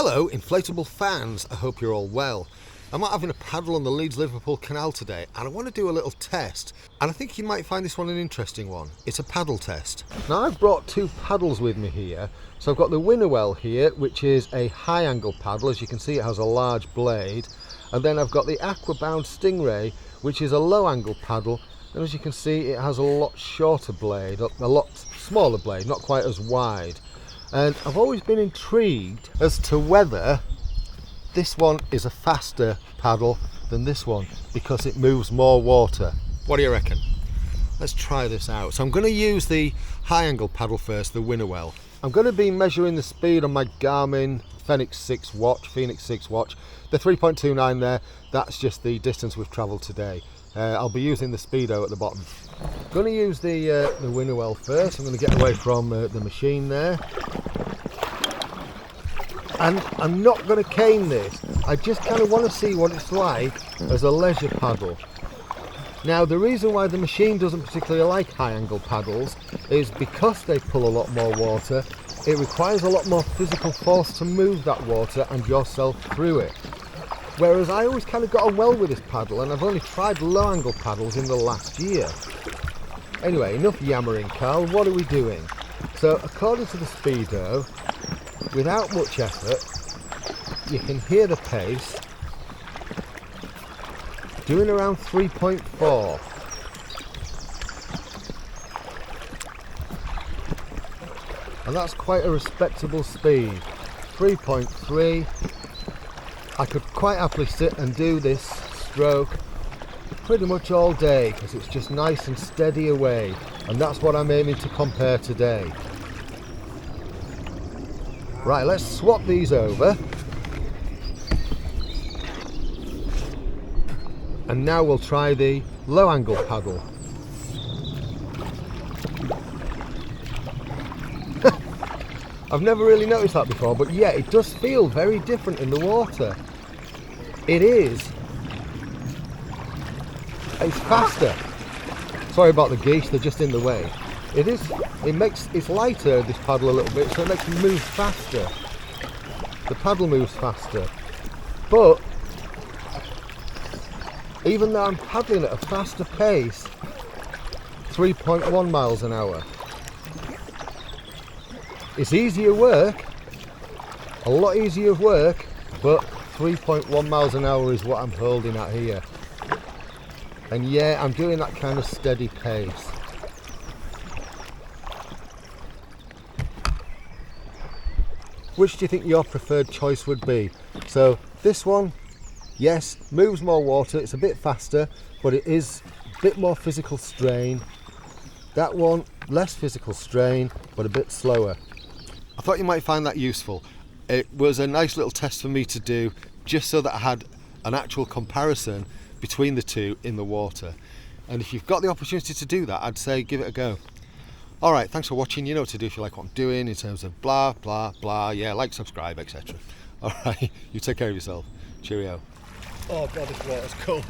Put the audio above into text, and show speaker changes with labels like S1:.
S1: Hello inflatable fans, I hope you're all well. I'm out having a paddle on the Leeds-Liverpool canal today and I want to do a little test, and I think you might find this one an interesting one. It's a paddle test. Now I've brought two paddles with me here. So I've got the Winnerwell here, which is a high angle paddle. As you can see, it has a large blade, and then I've got the Aquabound Stingray, which is a low angle paddle, and as you can see it has a lot shorter blade, a lot smaller blade, not quite as wide. And I've always been intrigued as to whether this one is a faster paddle than this one because it moves more water. What do you reckon? Let's try this out. So I'm going to use the high angle paddle first, the Winnerwell. I'm going to be measuring the speed on my Garmin Fenix 6 watch, the 3.29 there. That's just the distance we've travelled today. I'll be using the speedo at the bottom. I'm going to use the Winnerwell first. I'm going to get away from the machine there. And I'm not going to cane this. I just kind of want to see what it's like as a leisure paddle. Now the reason why the machine doesn't particularly like high angle paddles is because they pull a lot more water. It requires a lot more physical force to move that water and yourself through it. Whereas I always kind of got on well with this paddle, and I've only tried low angle paddles in the last year. Anyway, enough yammering, Carl. What are we doing? So according to the speedo, without much effort, you can hear the pace doing around 3.4. And that's quite a respectable speed. 3.3. I could quite happily sit and do this stroke pretty much all day because it's just nice and steady away, and that's what I'm aiming to compare today. Right, let's swap these over. And now we'll try the low angle paddle. I've never really noticed that before, but yeah, it does feel very different in the water. It is. It's faster. Sorry about the geese, they're just in the way. It's lighter, this paddle, a little bit, so it makes me move faster. The paddle moves faster. But even though I'm paddling at a faster pace, 3.1 miles an hour. It's easier work, a lot easier work, but 3.1 miles an hour is what I'm holding at here. And yeah, I'm doing that kind of steady pace. Which do you think your preferred choice would be? So this one, yes, moves more water, it's a bit faster, but it is a bit more physical strain. That one, less physical strain, but a bit slower. I thought you might find that useful. It was a nice little test for me to do, just so that I had an actual comparison between the two in the water. And if you've got the opportunity to do that, I'd say give it a go. Alright, thanks for watching. You know what to do if you like what I'm doing in terms of blah, blah, blah. Yeah, like, subscribe, etc. Alright, you take care of yourself. Cheerio.
S2: Oh God, this water's cold.